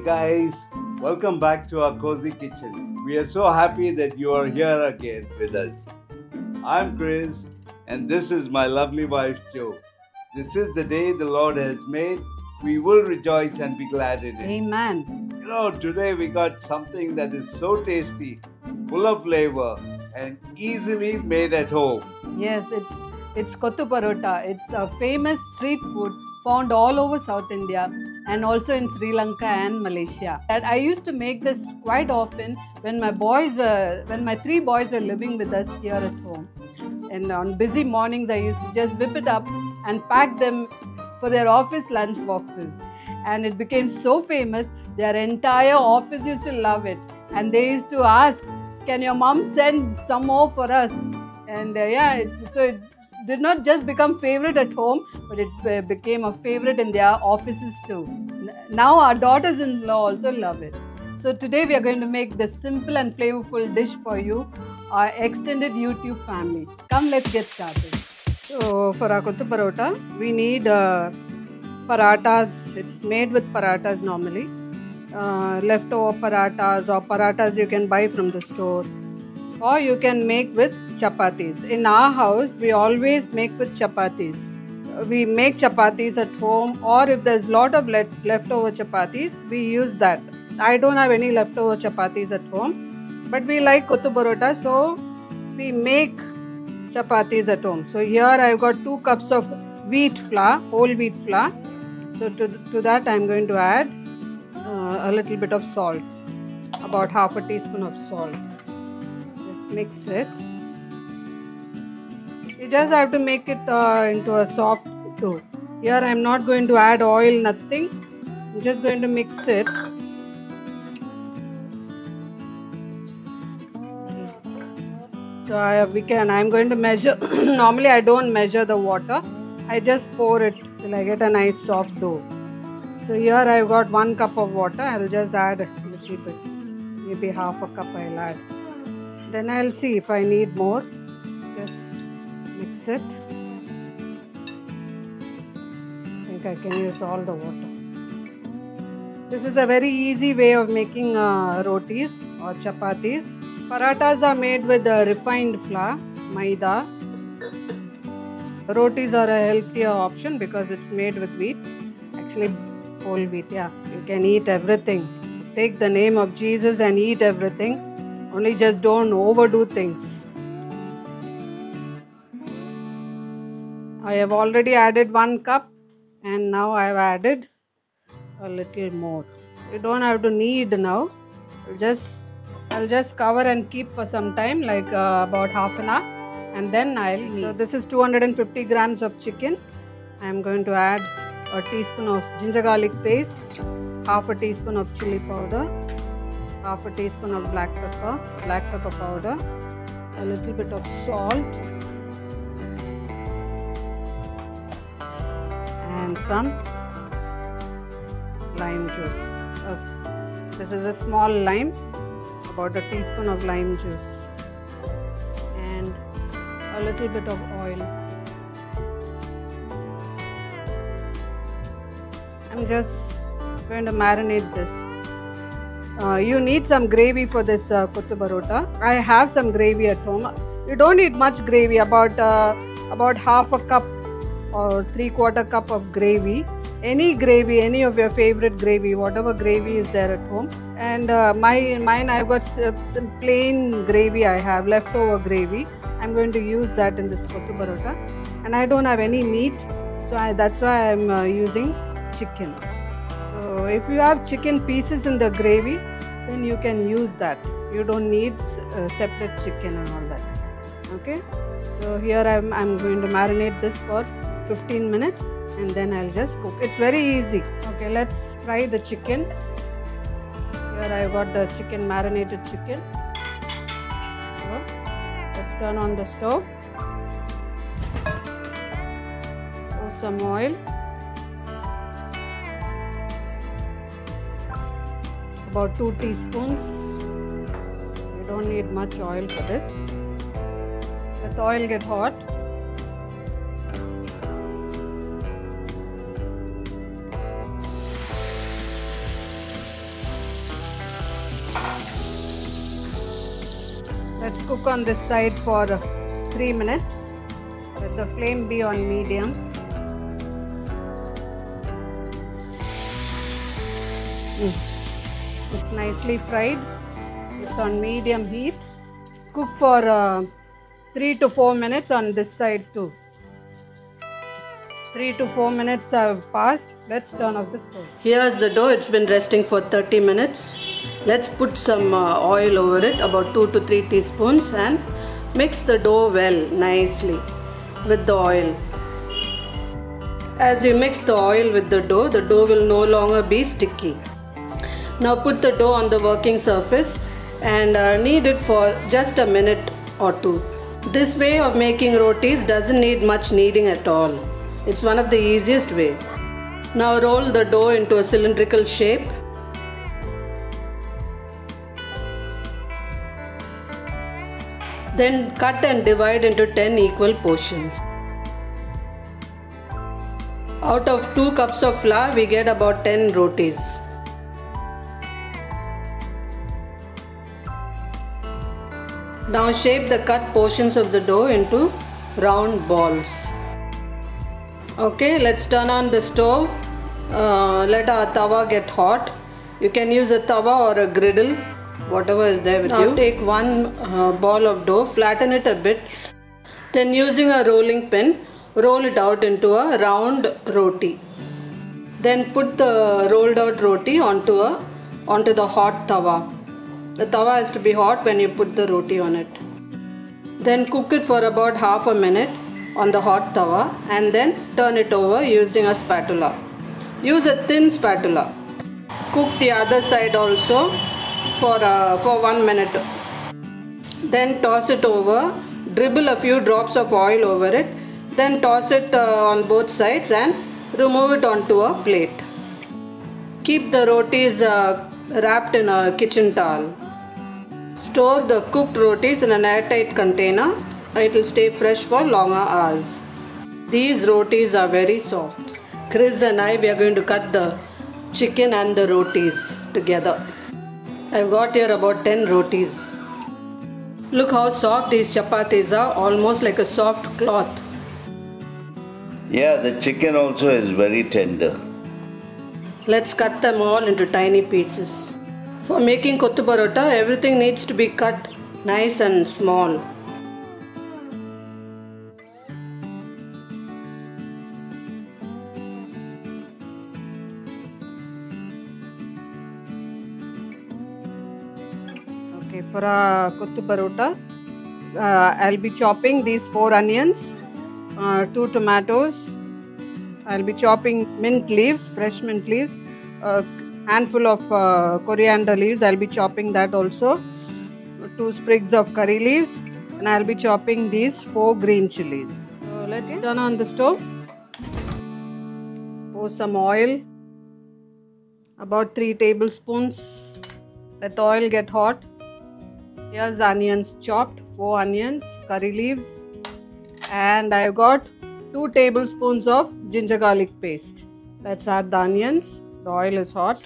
guys, welcome back to our cozy kitchen. We are so happy that you are here again with us. I'm Chris, and this is my lovely wife Jo. This is the day the Lord has made. We will rejoice and be glad in it. Amen. Today we got something that is so tasty, full of flavor, and easily made at home. Yes, it's Kottu Parota. It's a famous street food found all over South India and also in Sri Lanka and Malaysia. And I used to make this quite often when my three boys were living with us here at home. And on busy mornings, I used to just whip it up and pack them for their office lunch boxes. And it became so famous, their entire office used to love it. And they used to ask, can your mom send some more for us? And so it did not just become favorite at home, but it became a favorite in their offices too. Now our daughters-in-law also love it. So today we are going to make this simple and flavorful dish for you, our extended YouTube family. Come, let's get started. So for our Kottu Parota, we need parathas. It's made with parathas normally. Leftover parathas or parathas you can buy from the store, or you can make with chapatis. In our house, we always make with chapatis. We make chapatis at home, or if there's a lot of leftover chapatis, we use that. I don't have any leftover chapatis at home, but we like Kottu Parota, so we make chapatis at home. So here I've got 2 cups of wheat flour, whole wheat flour. So to that I'm going to add a little bit of salt, about half a teaspoon of salt. Just mix it. You just have to make it into a soft dough. Here I'm not going to add oil, nothing. I'm just going to mix it. So I'm going to measure. Normally I don't measure the water. I just pour it till I get a nice soft dough. So here I've got 1 cup of water. I'll just add a little bit, maybe half a cup I'll add. Then I'll see if I need more. Just mix it. I think I can use all the water. This is a very easy way of making rotis or chapatis. Parathas are made with refined flour, maida. Rotis are a healthier option because it's made with wheat. Actually, whole wheat, yeah. You can eat everything. Take the name of Jesus and eat everything. Only just don't overdo things. I have already added 1 cup and now I have added a little more. You don't have to knead now. I'll just cover and keep for some time, like about half an hour, and then I'll knead. So this is 250 grams of chicken. I'm going to add a teaspoon of ginger garlic paste, half a teaspoon of chili powder, half a teaspoon of black pepper powder, a little bit of salt, and some lime juice. This is a small lime, about a teaspoon of lime juice, and a little bit of oil. I'm just going to marinate this. You need some gravy for this Kottu Parota. I have some gravy at home. You don't need much gravy, about half a cup or 3/4 cup of gravy. Any gravy, any of your favorite gravy, whatever gravy is there at home. And mine I've got some plain gravy. I have leftover gravy. I'm going to use that in this Kottu Parota. And I don't have any meat, so that's why I'm using chicken. So if you have chicken pieces in the gravy, then you can use that. You don't need separate chicken and all that. Okay. So here I'm going to marinate this for 15 minutes. And then I'll just cook. It's very easy. Okay, let's try the chicken. Here I've got the chicken, marinated chicken. So let's turn on the stove. Pour some oil. About 2 teaspoons. You don't need much oil for this. Let the oil get hot. let's cook on this side for 3 minutes. Let the flame be on medium. It's nicely fried. It's on medium heat. Cook for 3 to 4 minutes on this side too. 3 to 4 minutes have passed. Let's turn off the stove. Here's the dough. It's been resting for 30 minutes. Let's put some oil over it, about 2 to 3 teaspoons, and mix the dough well nicely with the oil. As you mix the oil with the dough will no longer be sticky. Now put the dough on the working surface and knead it for just a minute or two. This way of making rotis doesn't need much kneading at all. It's one of the easiest way. Now roll the dough into a cylindrical shape. Then cut and divide into 10 equal portions. Out of 2 cups of flour, we get about 10 rotis. Now shape the cut portions of the dough into round balls. Okay, let's turn on the stove. Let our tawa get hot. You can use a tawa or a griddle, whatever is there with you. Now take one ball of dough, flatten it a bit. Then using a rolling pin, roll it out into a round roti. Then put the rolled out roti onto the hot tawa. The tawa has to be hot when you put the roti on it. Then cook it for about half a minute on the hot tawa and then turn it over using a spatula. Use a thin spatula. Cook the other side also for 1 minute. Then toss it over. Dribble a few drops of oil over it. Then toss it on both sides and remove it onto a plate. Keep the rotis wrapped in a kitchen towel. Store the cooked rotis in an airtight container. It will stay fresh for longer hours. These rotis are very soft. Chris and I, we are going to cut the chicken and the rotis together. I've got here about 10 rotis. Look how soft these chapatis are, almost like a soft cloth. Yeah, the chicken also is very tender. Let's cut them all into tiny pieces. For making kottu parota, everything needs to be cut nice and small. Okay, for a kottu parota, I'll be chopping these 4 onions, 2 tomatoes. I'll be chopping mint leaves, fresh mint leaves, a handful of coriander leaves. I'll be chopping that also. 2 sprigs of curry leaves, and I'll be chopping these 4 green chilies. So let's turn on the stove. Pour some oil, about 3 tablespoons. Let the oil get hot. Here's the onions chopped, 4 onions, curry leaves, and I've got 2 tablespoons of ginger garlic paste. Let's add the onions. The oil is hot.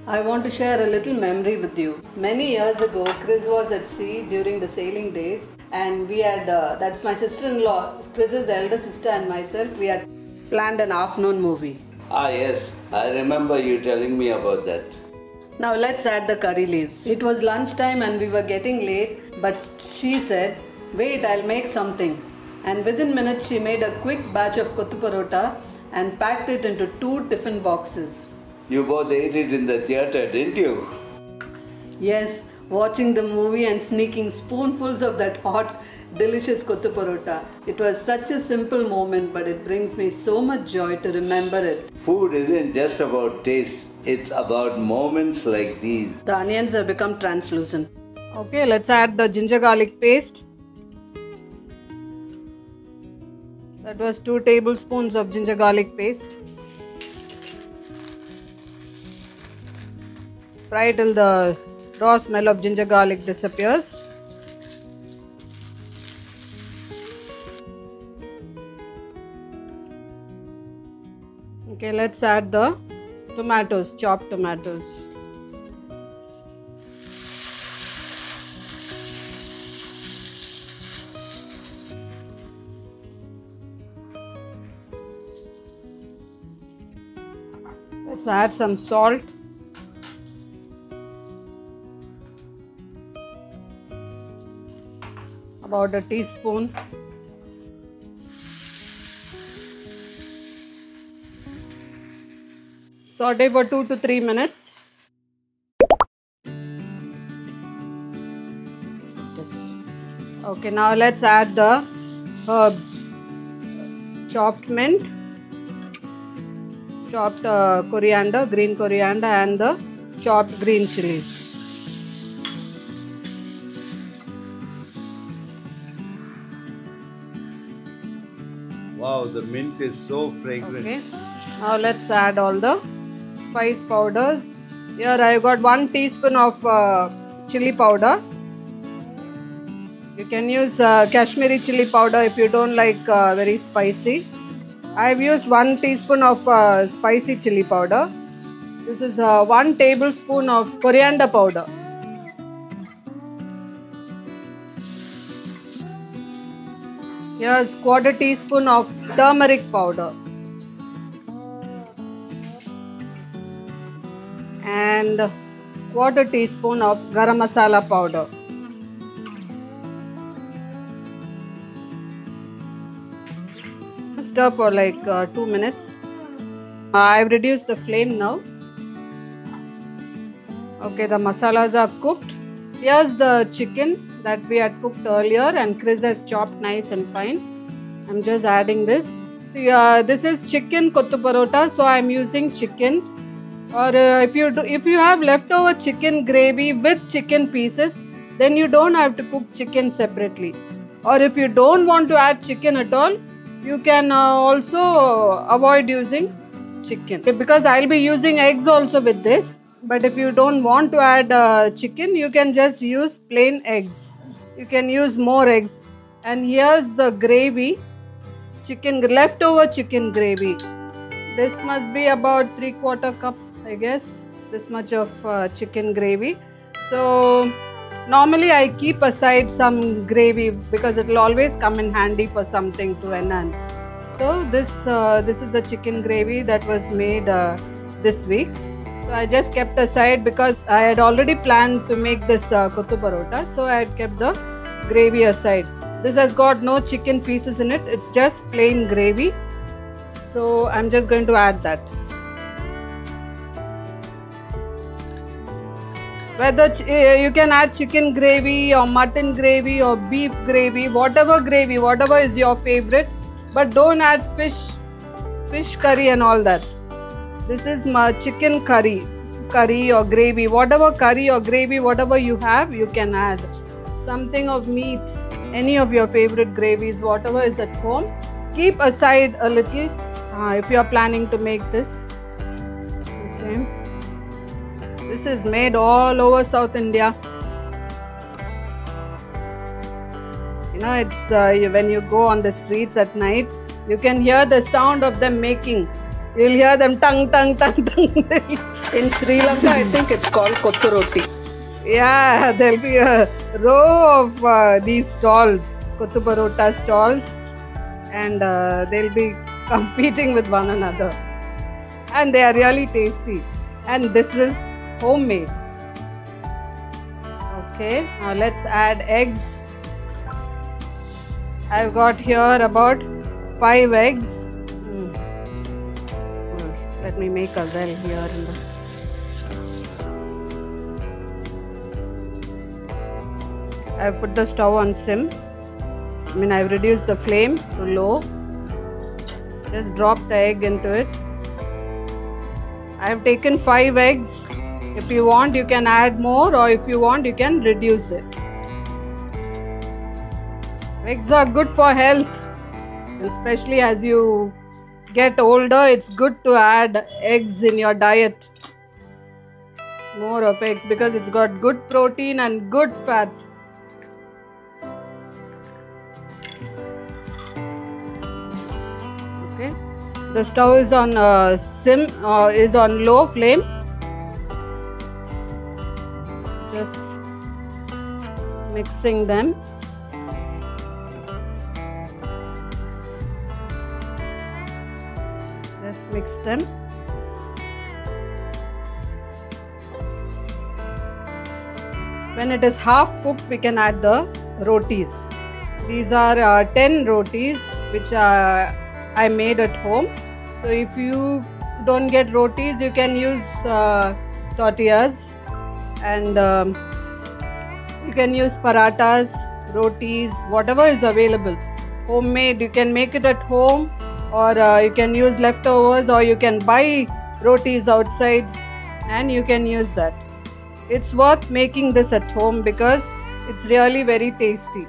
I want to share a little memory with you. Many years ago, Chris was at sea during the sailing days, and we had, that's my sister-in-law, Chris's elder sister and myself, we had planned an afternoon movie. Ah yes, I remember you telling me about that. Now let's add the curry leaves. It was lunchtime and we were getting late, but she said, wait, I'll make something. And within minutes she made a quick batch of kottu parota and packed it into 2 tiffin boxes. You both ate it in the theatre, didn't you? Yes, watching the movie and sneaking spoonfuls of that hot, delicious kottu parota. It was such a simple moment, but it brings me so much joy to remember it. Food isn't just about taste, it's about moments like these. The onions have become translucent. Okay, let's add the ginger garlic paste. That was 2 tablespoons of ginger garlic paste. Fry till the raw smell of ginger garlic disappears. Okay, let's add the tomatoes, chopped tomatoes. Let's add some salt. About a teaspoon. Saute for 2 to 3 minutes. Okay, now let's add the herbs. Chopped mint, chopped coriander, green coriander, and the chopped green chilies. Wow, the mint is so fragrant. Okay, now let's add all the spice powders. Here I got 1 teaspoon of chili powder. You can use Kashmiri chili powder if you don't like very spicy. I've used 1 teaspoon of spicy chili powder. This is 1 tablespoon of coriander powder. Here's 1/4 teaspoon of turmeric powder. And 1/4 teaspoon of garam masala powder. Stir for like 2 minutes. I've reduced the flame now. Okay, the masalas are cooked. Here's the chicken that we had cooked earlier and Chris has chopped nice and fine. I'm just adding this. See, this is chicken kottu parota, so I'm using chicken. Or if you have leftover chicken gravy with chicken pieces, then you don't have to cook chicken separately. Or if you don't want to add chicken at all, you can also avoid using chicken, because I'll be using eggs also with this. But if you don't want to add chicken, you can just use plain eggs. You can use more eggs. And here's the gravy, leftover chicken gravy. This must be about 3/4 cup, I guess, this much of chicken gravy. So normally I keep aside some gravy because it will always come in handy for something to enhance. So this is the chicken gravy that was made this week. So I just kept aside because I had already planned to make this kottu parota. So I had kept the gravy aside. This has got no chicken pieces in it. It's just plain gravy. So I'm just going to add that. Whether you can add chicken gravy or mutton gravy or beef gravy, whatever is your favorite, but don't add fish curry and all that. This is my chicken curry or gravy, whatever curry or gravy, whatever you have, you can add. Something of meat, any of your favorite gravies, whatever is at home, keep aside a little if you are planning to make this. Okay. This is made all over South India. You know, it's when you go on the streets at night, you can hear the sound of them making. You'll hear them tung tung tung tung. In Sri Lanka, I think it's called kottu roti. Yeah, there'll be a row of these stalls, kottu parota stalls, and they'll be competing with one another. And they are really tasty. And this is homemade. Okay, now let's add eggs. I've got here about 5 eggs. Let me make a well here in the. I've put the stove on sim. I've reduced the flame to low. Just drop the egg into it. I've taken 5 eggs. If you want, you can add more, or if you want, you can reduce it. Eggs are good for health, especially as you get older. It's good to add eggs in your diet. More of eggs because it's got good protein and good fat. Okay, the stove is on is on low flame. Just mixing them. Just mix them. When it is half cooked, we can add the rotis. These are 10 rotis which I made at home. So if you don't get rotis, you can use tortillas, and you can use parathas, rotis, whatever is available. Homemade, you can make it at home, or you can use leftovers, or you can buy rotis outside and you can use that. It's worth making this at home because it's really very tasty.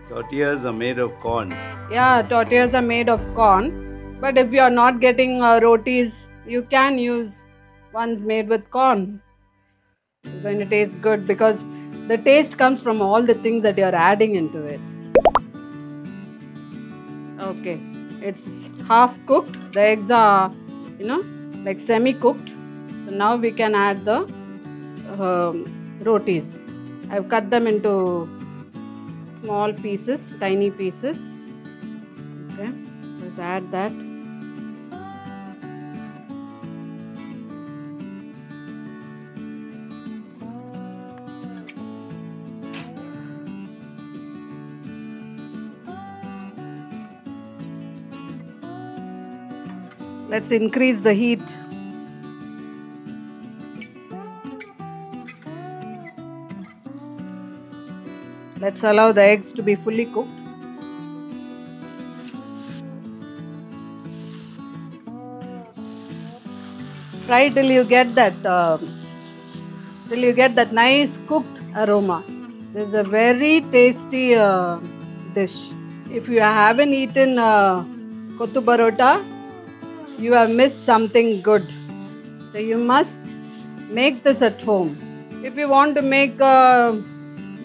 Tortillas are made of corn. Yeah, tortillas are made of corn, but if you are not getting rotis, you can use ones made with corn. It's going to taste good because the taste comes from all the things that you are adding into it. Okay, it's half cooked. The eggs are, like semi-cooked. So now we can add the rotis. I've cut them into small pieces, tiny pieces. Okay, just add that. Let's increase the heat. Let's allow the eggs to be fully cooked. Fry till you get that nice cooked aroma. This is a very tasty dish. If you haven't eaten kottu parota, you have missed something good. So you must make this at home. If you want to make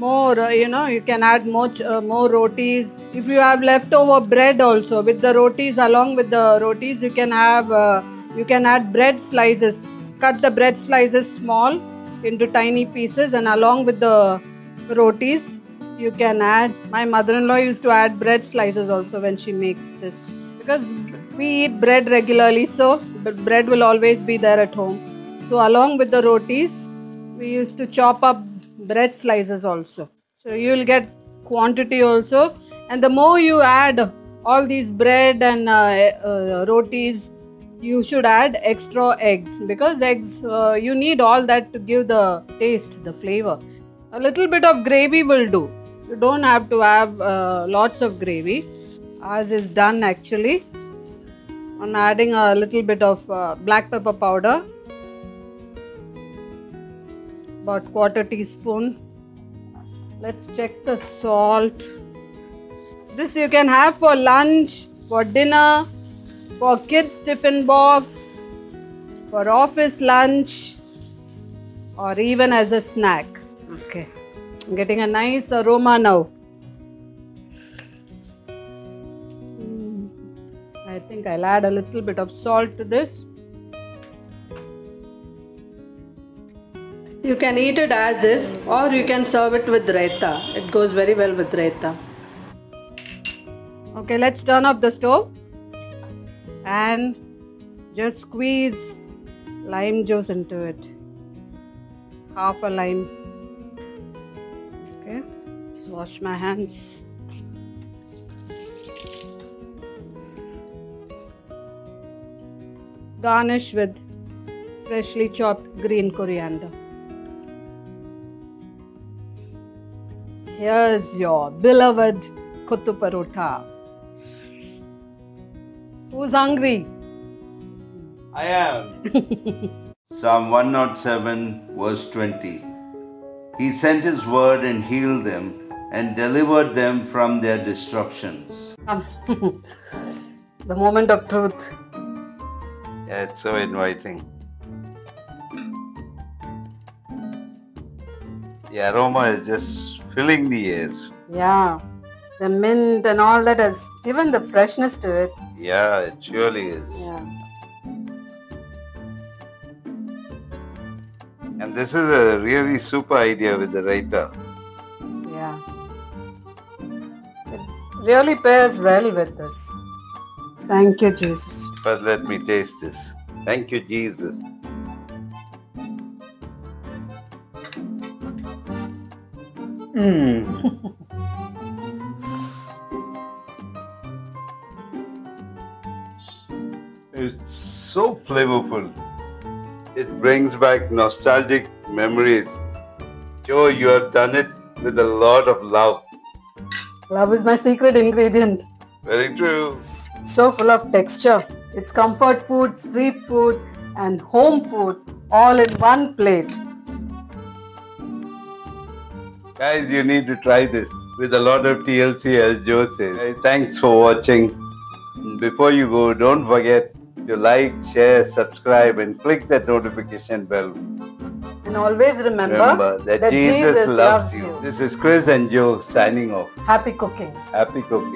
more, you can add more rotis. If you have leftover bread also with the rotis, along with the rotis, you can add bread slices. Cut the bread slices small into tiny pieces, and along with the rotis, you can add. My mother-in-law used to add bread slices also when she makes this, because we eat bread regularly, so the bread will always be there at home. So along with the rotis, we used to chop up bread slices also. So you will get quantity also, and the more you add all these bread and rotis, you should add extra eggs, because eggs, you need all that to give the taste, the flavor. A little bit of gravy will do. You don't have to have lots of gravy. Ours is done actually. I'm adding a little bit of black pepper powder, about 1/4 teaspoon. Let's check the salt. This you can have for lunch, for dinner, for kids' tiffin box, for office lunch, or even as a snack. Okay, I'm getting a nice aroma now. I think I'll add a little bit of salt to this. You can eat it as is, or you can serve it with raita. It goes very well with raita. Okay, let's turn off the stove and just squeeze lime juice into it. Half a lime. Okay, just wash my hands. Garnish with freshly chopped green coriander. Here's your beloved kottu parota. Who's hungry? I am. Psalm 107 verse 20. He sent his word and healed them and delivered them from their destructions. The moment of truth. Yeah, it's so inviting. The aroma is just filling the air. Yeah, the mint and all that has given the freshness to it. Yeah, it surely is. Yeah. And this is a really super idea with the raita. Yeah. It really pairs well with this. Thank you, Jesus. First, let me taste this. Thank you, Jesus. It's so flavorful. It brings back nostalgic memories. Joe, you have done it with a lot of love. Love is my secret ingredient. Very true. So full of texture. It's comfort food, street food, and home food all in one plate. Guys, you need to try this with a lot of TLC, as Joe says. Hey, thanks for watching. Before you go, don't forget to like, share, subscribe, and click that notification bell. And always remember that Jesus loves you. This is Chris and Joe signing off. Happy cooking. Happy cooking.